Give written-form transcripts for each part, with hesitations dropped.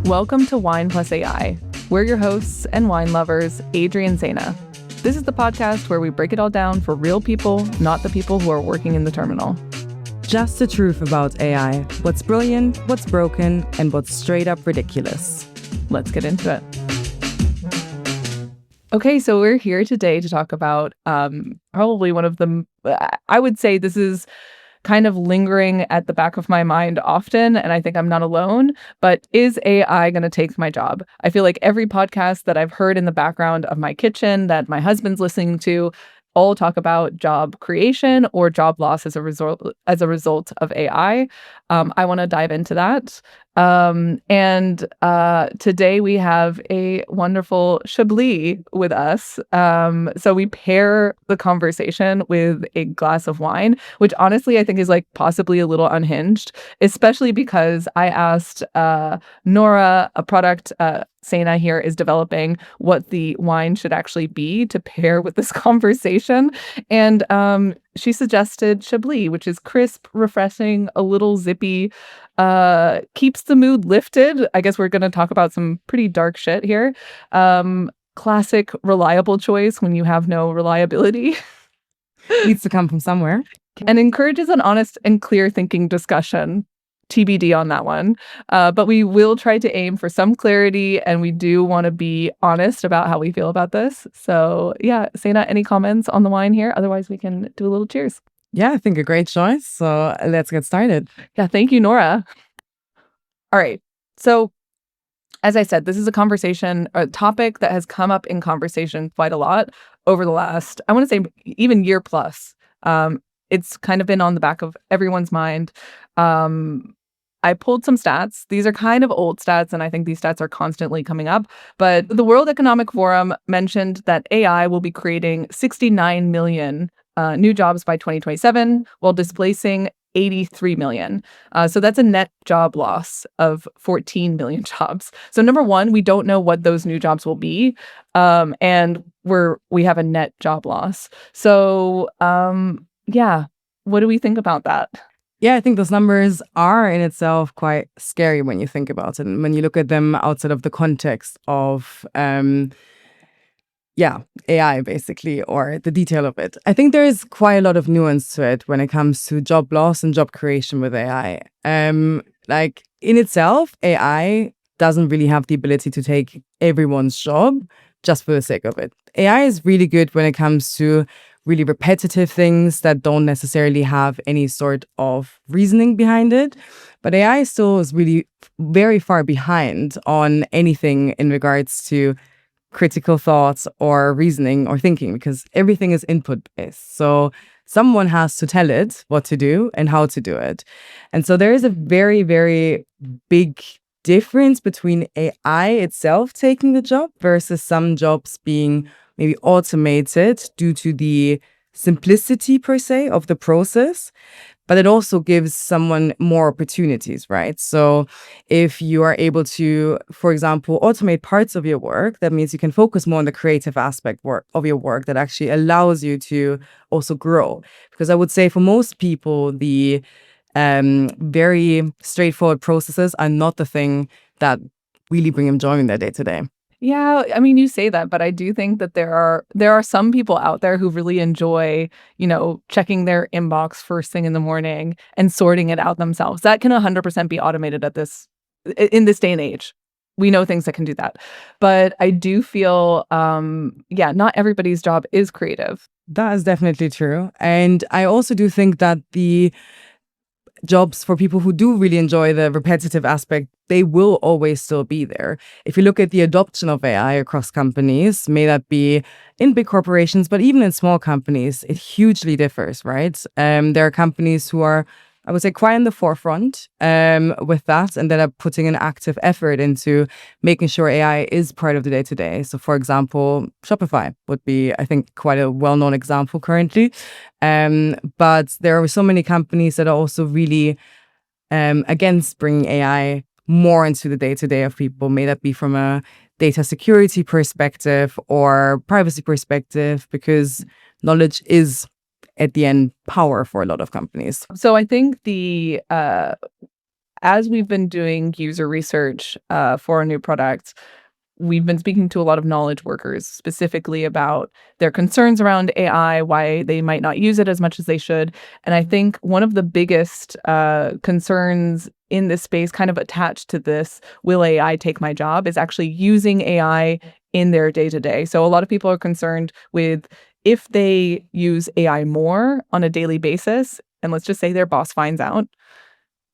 Welcome to Wine Plus AI. We're your hosts and wine lovers, Adrian and Zaina. This is the podcast where we break it all down for real people, not the people who are working in the terminal. Just the truth about AI. What's brilliant, what's broken, and what's straight up ridiculous. Let's get into it. Okay, so we're here today to talk about probably one of the, I would say this is kind of lingering at the back of my mind often, and I think I'm not alone, but is AI going to take my job? I feel like every podcast that I've heard in the background of my kitchen that my husband's listening to all talk about job creation or job loss as a result of AI. I want to dive into that. And today we have a wonderful Chablis with us. So we pair the conversation with a glass of wine, which honestly I think is like possibly a little unhinged, especially because I asked Nora, a product Zaina here is developing, what the wine should actually be to pair with this conversation. And she suggested Chablis, which is crisp, refreshing, a little zippy, keeps the mood lifted. I guess we're going to talk about some pretty dark shit here. Classic, reliable choice when you have no reliability. Needs to come from somewhere. And encourages an honest and clear thinking discussion. TBD on that one. But we will try to aim for some clarity, and we do want to be honest about how we feel about this. So yeah, Zaina, any comments on the wine here? Otherwise, we can do a little cheers. Yeah, I think a great choice. So let's get started. Yeah, thank you, Nora. All right. So as I said, this is a topic that has come up in conversation quite a lot over the last, I want to say even year plus. It's kind of been on the back of everyone's mind. I pulled some stats. These are kind of old stats, and I think these stats are constantly coming up. But the World Economic Forum mentioned that AI will be creating 69 million new jobs by 2027, while displacing 83 million. So that's a net job loss of 14 million jobs. So number one, we don't know what those new jobs will be. And we have a net job loss. So yeah, what do we think about that? Yeah, I think those numbers are in itself quite scary when you think about it. And when you look at them outside of the context of, AI basically, or the detail of it. I think there is quite a lot of nuance to it when it comes to job loss and job creation with AI. Like in itself, AI doesn't really have the ability to take everyone's job just for the sake of it. AI is really good when it comes to really repetitive things that don't necessarily have any sort of reasoning behind it. But AI still is really very far behind on anything in regards to critical thoughts or reasoning or thinking, because everything is input based. So someone has to tell it what to do and how to do it. And so there is a very, very big difference between AI itself taking the job versus some jobs being maybe automated due to the simplicity per se of the process, but it also gives someone more opportunities, right? So if you are able to, for example, automate parts of your work, that means you can focus more on the creative aspect of your work that actually allows you to also grow. Because I would say for most people, the very straightforward processes are not the thing that really bring them joy in their day to day. Yeah, I mean, you say that, but I do think that there are some people out there who really enjoy, checking their inbox first thing in the morning and sorting it out themselves. That can 100% be automated in this day and age. We know things that can do that. But I do feel, not everybody's job is creative. That is definitely true. And I also do think that the jobs for people who do really enjoy the repetitive aspect, they will always still be there. If you look at the adoption of AI across companies, may that be in big corporations, but even in small companies, it hugely differs, right? There are companies who are, I would say, quite in the forefront with that, and that are putting an active effort into making sure AI is part of the day-to-day. So, for example, Shopify would be, I think, quite a well-known example currently. But there are so many companies that are also really against bringing AI more into the day-to-day of people, may that be from a data security perspective or privacy perspective, because knowledge is at the end power for a lot of companies. So I think as we've been doing user research for a new product, we've been speaking to a lot of knowledge workers specifically about their concerns around AI, why they might not use it as much as they should. And I think one of the biggest concerns in this space, kind of attached to this, will AI take my job, is actually using AI in their day-to-day. So a lot of people are concerned with if they use AI more on a daily basis, and let's just say their boss finds out,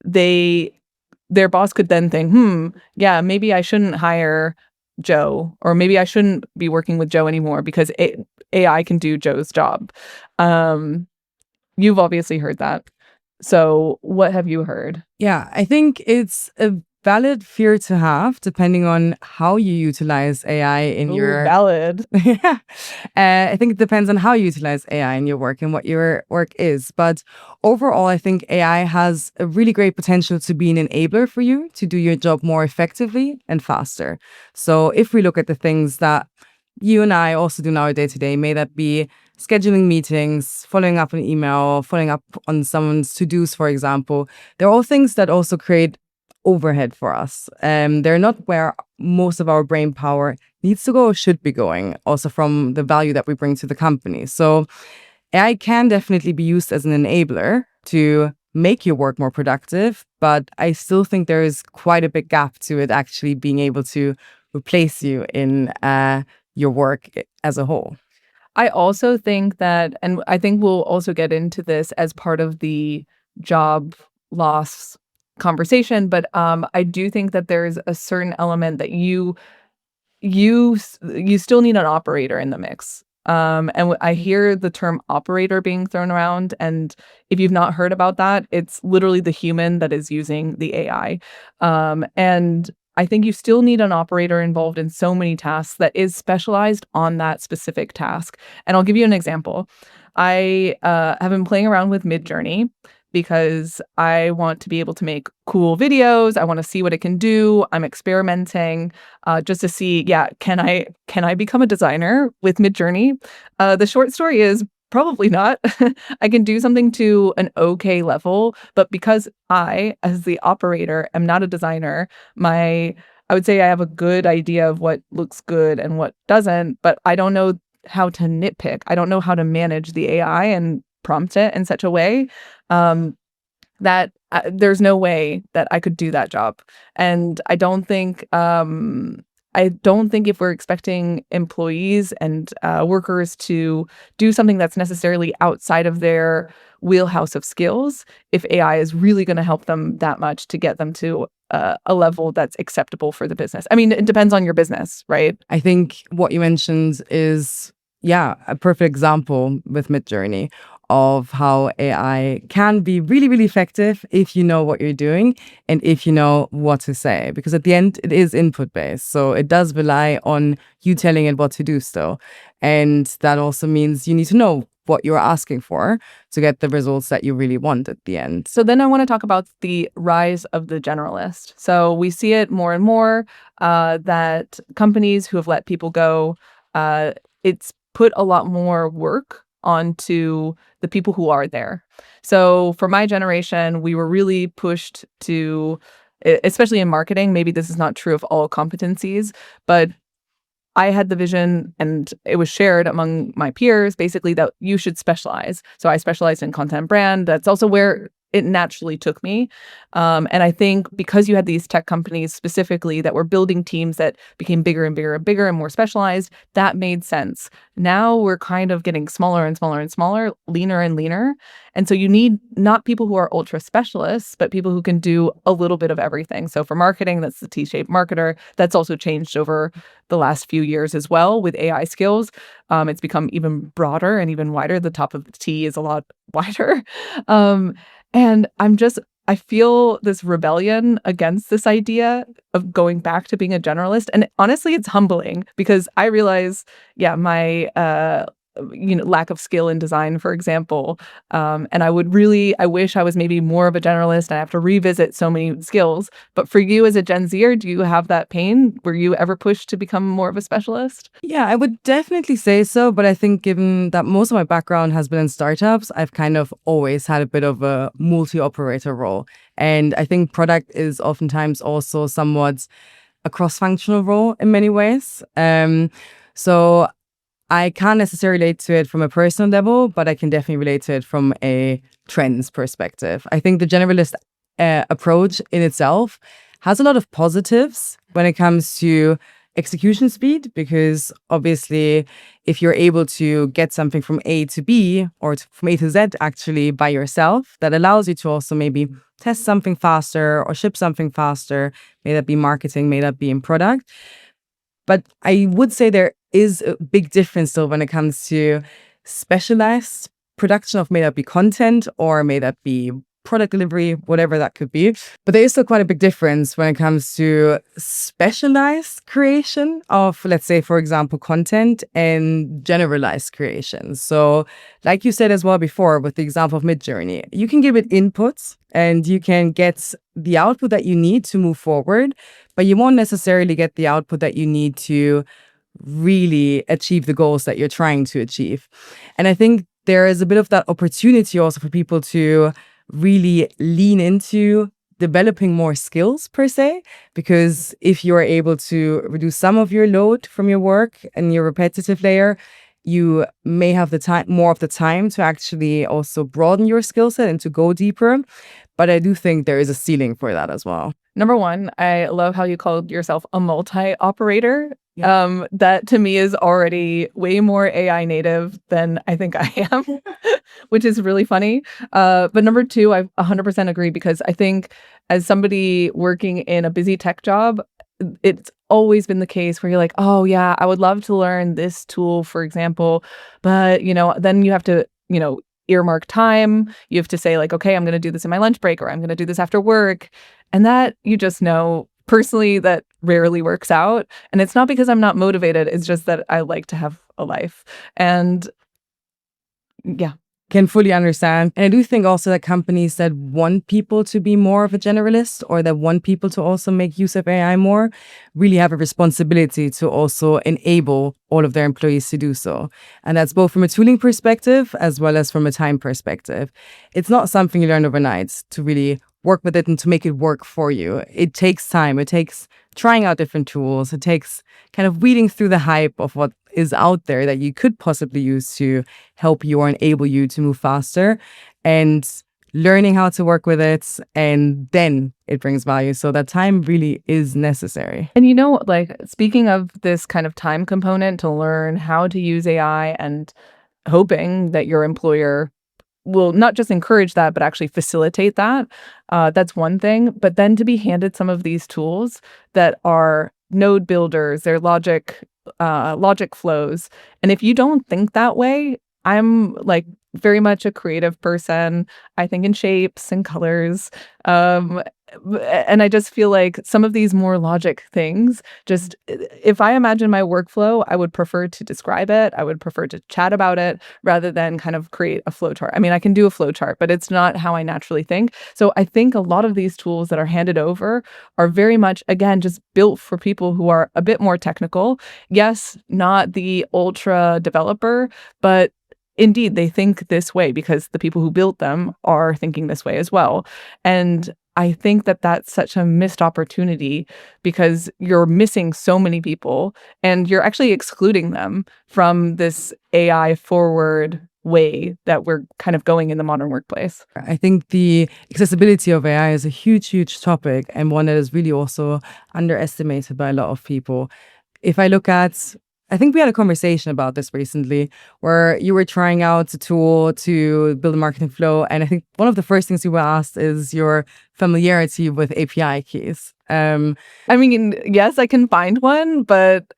their boss could then think, yeah, maybe I shouldn't hire Joe, or maybe I shouldn't be working with Joe anymore because AI can do Joe's job. You've obviously heard that. So what have you heard? Yeah, I think it's a valid fear to have, depending on how you utilize AI in Ooh, valid. Yeah. I think it depends on how you utilize AI in your work and what your work is. But overall, I think AI has a really great potential to be an enabler for you to do your job more effectively and faster. So if we look at the things that you and I also do in our day-to-day, may that be scheduling meetings, following up an email, following up on someone's to-dos, for example, they're all things that also create overhead for us. They're not where most of our brain power needs to go or should be going, also from the value that we bring to the company. So AI can definitely be used as an enabler to make your work more productive, but I still think there is quite a big gap to it actually being able to replace you in your work as a whole. I also think that, and I think we'll also get into this as part of the job loss conversation, but I do think that there's a certain element that you still need an operator in the mix. And I hear the term operator being thrown around, and if you've not heard about that, it's literally the human that is using the AI. And I think you still need an operator involved in so many tasks that is specialized on that specific task. And I'll give you an example. I have been playing around with Midjourney because I want to be able to make cool videos. I want to see what it can do. I'm experimenting just to see, yeah, can I become a designer with Midjourney? The short story is probably not. I can do something to an okay level, but because I, as the operator, am not a designer, I would say I have a good idea of what looks good and what doesn't, but I don't know how to nitpick. I don't know how to manage the AI and prompt it in such a way that there's no way that I could do that job. And I don't think if we're expecting employees and workers to do something that's necessarily outside of their wheelhouse of skills, if AI is really going to help them that much to get them to a level that's acceptable for the business. I mean, it depends on your business, right? I think what you mentioned is, yeah, a perfect example with Midjourney of how AI can be really, really effective if you know what you're doing and if you know what to say. Because at the end, it is input-based. So it does rely on you telling it what to do still. And that also means you need to know what you're asking for to get the results that you really want at the end. So then I want to talk about the rise of the generalist. So we see it more and more that companies who have let people go, it's put a lot more work onto the people who are there. So for my generation, we were really pushed to, especially in marketing, maybe this is not true of all competencies, but I had the vision, and it was shared among my peers, basically, that you should specialize. So I specialized in content brand. That's also where it naturally took me. And I think because you had these tech companies specifically that were building teams that became bigger and bigger and bigger and more specialized, that made sense. Now we're kind of getting smaller and smaller and smaller, leaner and leaner. And so you need not people who are ultra specialists, but people who can do a little bit of everything. So for marketing, that's the T-shaped marketer. That's also changed over the last few years as well with AI skills. It's become even broader and even wider. The top of the T is a lot wider. And I feel this rebellion against this idea of going back to being a generalist. And honestly, it's humbling because I realize, yeah, my lack of skill in design, for example. And I wish I was maybe more of a generalist and I have to revisit so many skills. But for you as a Gen Zer, do you have that pain? Were you ever pushed to become more of a specialist? Yeah, I would definitely say so. But I think given that most of my background has been in startups, I've kind of always had a bit of a multi-operator role. And I think product is oftentimes also somewhat a cross-functional role in many ways. So I can't necessarily relate to it from a personal level, but I can definitely relate to it from a trends perspective. I think the generalist approach in itself has a lot of positives when it comes to execution speed, because obviously if you're able to get something from A to B or from A to Z actually by yourself, that allows you to also maybe test something faster or ship something faster, may that be marketing, may that be in product. But I would say there is a big difference still when it comes to specialized production of may that be content or may that be product delivery, whatever that could be. But there is still quite a big difference when it comes to specialized creation of, let's say, for example, content and generalized creation. So like you said as well before with the example of Midjourney, you can give it inputs and you can get the output that you need to move forward, but you won't necessarily get the output that you need to really achieve the goals that you're trying to achieve. And I think there is a bit of that opportunity also for people to really lean into developing more skills per se, because if you're able to reduce some of your load from your work and your repetitive layer, you may have the time, more of the time to actually also broaden your skill set and to go deeper. But I do think there is a ceiling for that as well. Number one, I love how you called yourself a multi-operator. Yeah. That to me is already way more AI native than I think I am, which is really funny. But number two, I 100% agree, because I think as somebody working in a busy tech job, it's always been the case where you're like, oh yeah, I would love to learn this tool, for example, but then you have to, earmark time. You have to say like, okay, I'm going to do this in my lunch break, or I'm going to do this after work. And that, you just know, personally, that rarely works out. And it's not because I'm not motivated. It's just that I like to have a life. And yeah. Can fully understand. And I do think also that companies that want people to be more of a generalist or that want people to also make use of AI more really have a responsibility to also enable all of their employees to do so. And that's both from a tooling perspective as well as from a time perspective. It's not something you learn overnight to really work with it and to make it work for you. It takes time. It takes trying out different tools. It takes kind of weeding through the hype of what is out there that you could possibly use to help you or enable you to move faster, and learning how to work with it, and then it brings value. So that time really is necessary. And like speaking of this kind of time component to learn how to use AI and hoping that your employer will not just encourage that, but actually facilitate that. That's one thing. But then to be handed some of these tools that are node builders, they're logic flows. And if you don't think that way, I'm like very much a creative person. I think in shapes and colors. And I just feel like some of these more logic things, just if I imagine my workflow, I would prefer to describe it. I would prefer to chat about it rather than kind of create a flowchart. I mean, I can do a flowchart, but it's not how I naturally think. So I think a lot of these tools that are handed over are very much, again, just built for people who are a bit more technical. Yes, not the ultra developer, but indeed, they think this way because the people who built them are thinking this way as well. And I think that that's such a missed opportunity, because you're missing so many people and you're actually excluding them from this AI forward way that we're kind of going in the modern workplace. I think the accessibility of AI is a huge, huge topic, and one that is really also underestimated by a lot of people. If I look at, I think we had a conversation about this recently where you were trying out a tool to build a marketing flow. And I think one of the first things you were asked is your familiarity with API keys. I mean, yes, I can find one, but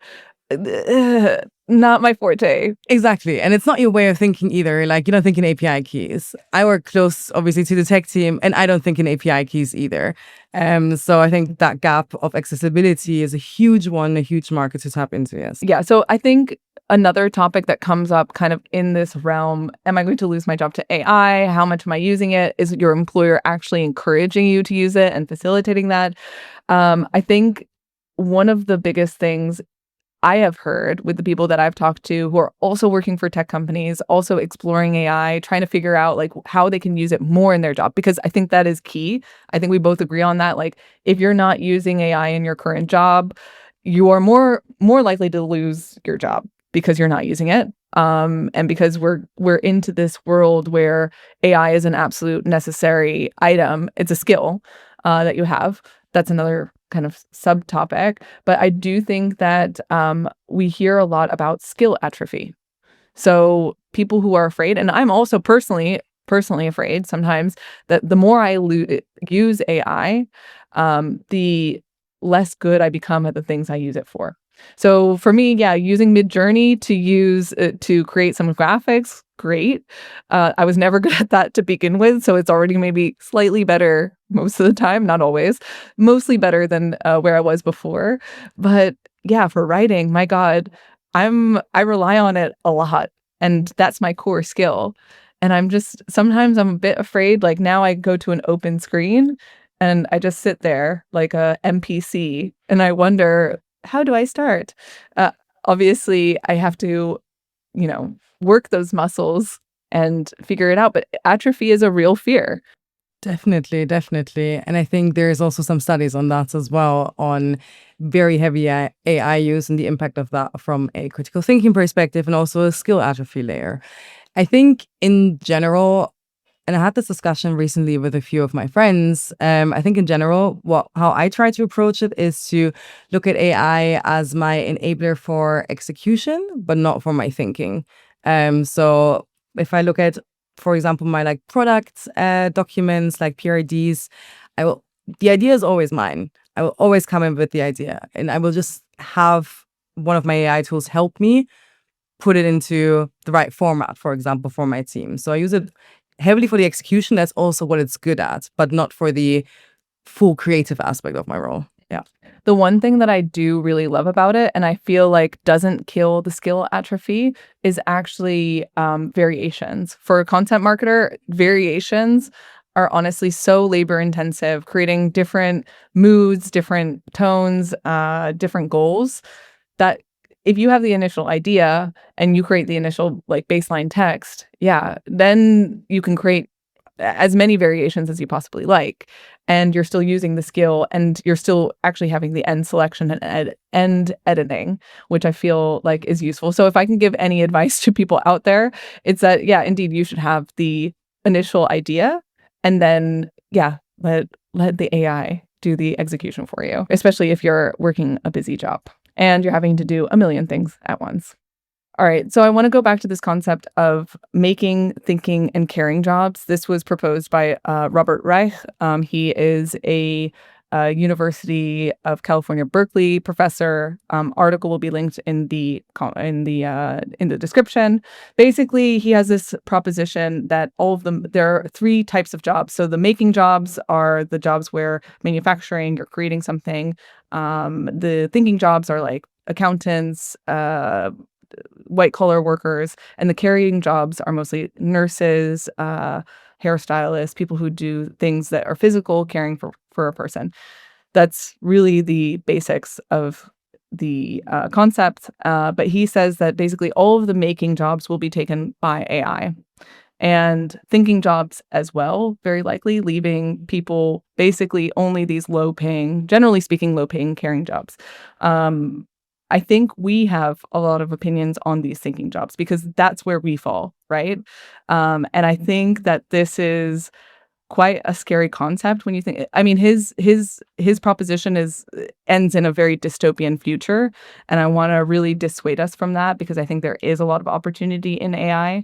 not my forte. Exactly. And it's not your way of thinking either. Like, you don't think in API keys. I work close, obviously, to the tech team, and I don't think in API keys either. So I think that gap of accessibility is a huge one, a huge market to tap into, yes. Yeah. So I think another topic that comes up kind of in this realm. Am I going to lose my job to AI? How much am I using it? Is your employer actually encouraging you to use it and facilitating that? I think one of the biggest things I have heard with the people that I've talked to who are also working for tech companies, also exploring AI, trying to figure out like how they can use it more in their job, because I think that is key. I think we both agree on that. Like if you're not using AI in your current job, you are more likely to lose your job because you're not using it. And because we're into this world where AI is an absolute necessary item. It's a skill that you have. That's another kind of subtopic. But I do think that we hear a lot about skill atrophy. So people who are afraid, and I'm also personally afraid sometimes that the more I use AI, the less good I become at the things I use it for. So for me, yeah, using Midjourney to create some graphics, great. I was never good at that to begin with, so it's already maybe slightly better most of the time, not always, mostly better than where I was before. But yeah, for writing, my God, I rely on it a lot, and that's my core skill. And sometimes I'm a bit afraid. Like now I go to an open screen and I just sit there like a NPC and I wonder, how do I start? Uh, Obviously, I have to, work those muscles and figure it out. But atrophy is a real fear. Definitely, definitely. And I think there's also some studies on that as well, on very heavy AI use and the impact of that from a critical thinking perspective and also a skill atrophy layer. I think in general, and I had this discussion recently with a few of my friends. I think in general, how I try to approach it is to look at AI as my enabler for execution, but not for my thinking. So if I look at, for example, my like product documents, like PRDs, the idea is always mine. I will always come in with the idea, and I will just have one of my AI tools help me put it into the right format, for example, for my team. So I use it heavily for the execution. That's also what it's good at, but not for the full creative aspect of my role. Yeah. The one thing that I do really love about it, and I feel like doesn't kill the skill atrophy, is actually variations. For a content marketer, variations are honestly so labor intensive, creating different moods, different tones, different goals, that if you have the initial idea and you create the initial like baseline text, yeah, then you can create as many variations as you possibly like, and you're still using the skill and you're still actually having the end selection and end editing, which I feel like is useful. So if I can give any advice to people out there, it's that, yeah, indeed, you should have the initial idea and then, yeah, let the AI do the execution for you, especially if you're working a busy job and you're having to do a million things at once. All right, so I want to go back to this concept of making, thinking, and caring jobs. This was proposed by Robert Reich. He is a University of California, Berkeley professor. Article will be linked in the description. Basically, he has this proposition that all of them, there are three types of jobs. So the making jobs are the jobs where manufacturing, you're creating something. The thinking jobs are like accountants, white collar workers, and the carrying jobs are mostly nurses, hairstylists, people who do things that are physical, caring for a person. That's really the basics of the concept. But he says that basically all of the making jobs will be taken by AI, and thinking jobs as well, very likely, leaving people basically only these generally speaking, low paying caring jobs. I think we have a lot of opinions on these thinking jobs because that's where we fall, right? And I think that this is quite a scary concept when you think. I mean, his proposition ends in a very dystopian future, and I want to really dissuade us from that because I think there is a lot of opportunity in AI.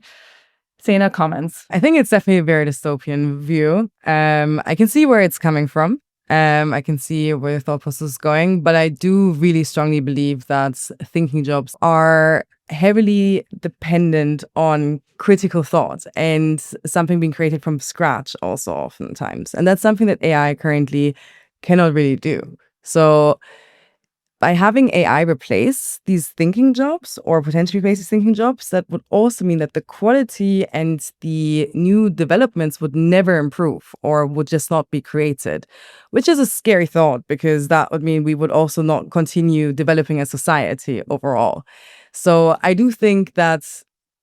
Sana, comments? I think it's definitely a very dystopian view. I can see where it's coming from. I can see where the thought process is going, but I do really strongly believe that thinking jobs are heavily dependent on critical thought and something being created from scratch also oftentimes. And that's something that AI currently cannot really do. So by having AI replace these thinking jobs or potentially replace these thinking jobs, that would also mean that the quality and the new developments would never improve or would just not be created, which is a scary thought because that would mean we would also not continue developing as society overall. So I do think that,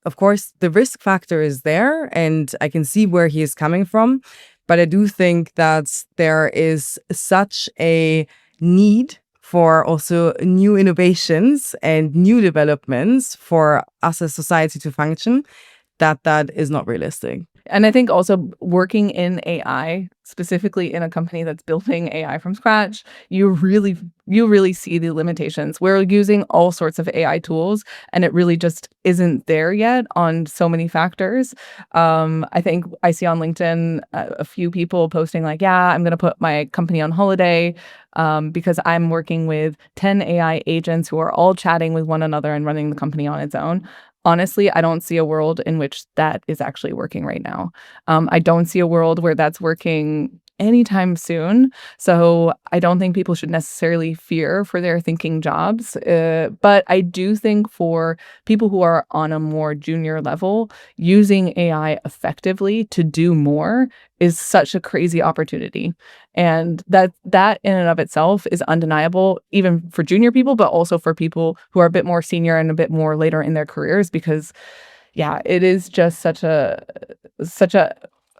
of course, the risk factor is there and I can see where he is coming from. But I do think that there is such a need for also new innovations and new developments for us as society to function, that is not realistic. And I think also working in AI, specifically in a company that's building AI from scratch, you really see the limitations. We're using all sorts of AI tools, and it really just isn't there yet on so many factors. I think I see on LinkedIn a few people posting like, yeah, I'm going to put my company on holiday because I'm working with 10 AI agents who are all chatting with one another and running the company on its own. Honestly, I don't see a world in which that is actually working right now. I don't see a world where that's working anytime soon. So I don't think people should necessarily fear for their thinking jobs. But I do think for people who are on a more junior level, using AI effectively to do more is such a crazy opportunity. And that in and of itself is undeniable, even for junior people, but also for people who are a bit more senior and a bit more later in their careers, because yeah, it is just such a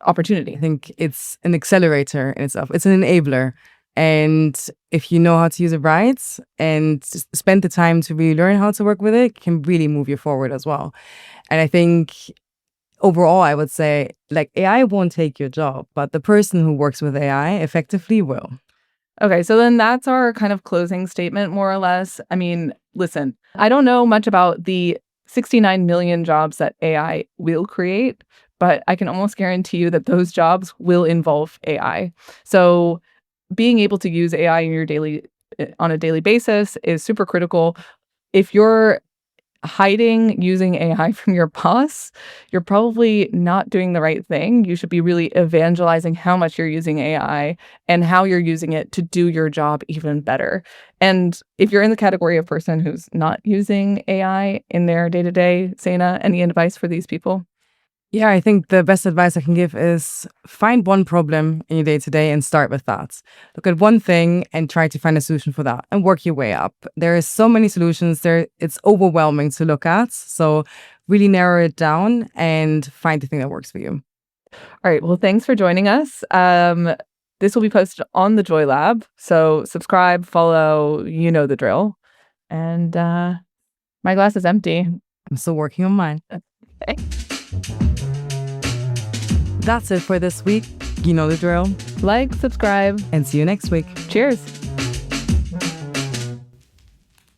opportunity. I think it's an accelerator in itself. It's an enabler. And if you know how to use it right and spend the time to really learn how to work with it, can really move you forward as well. And I think overall, I would say like AI won't take your job, but the person who works with AI effectively will. Okay, so then that's our kind of closing statement, more or less. I mean, listen, I don't know much about the 69 million jobs that AI will create, but I can almost guarantee you that those jobs will involve AI. So being able to use AI in your on a daily basis is super critical. If you're hiding using AI from your boss, you're probably not doing the right thing. You should be really evangelizing how much you're using AI and how you're using it to do your job even better. And if you're in the category of person who's not using AI in their day-to-day, Zaina, any advice for these people? Yeah, I think the best advice I can give is find one problem in your day to day and start with that. Look at one thing and try to find a solution for that and work your way up. There are so many solutions there. It's overwhelming to look at. So really narrow it down and find the thing that works for you. All right. Well, thanks for joining us. This will be posted on the Joy Lab. So subscribe, follow, you know the drill. And my glass is empty. I'm still working on mine. Okay. That's it for this week. You know the drill. Like, subscribe, and see you next week. Cheers.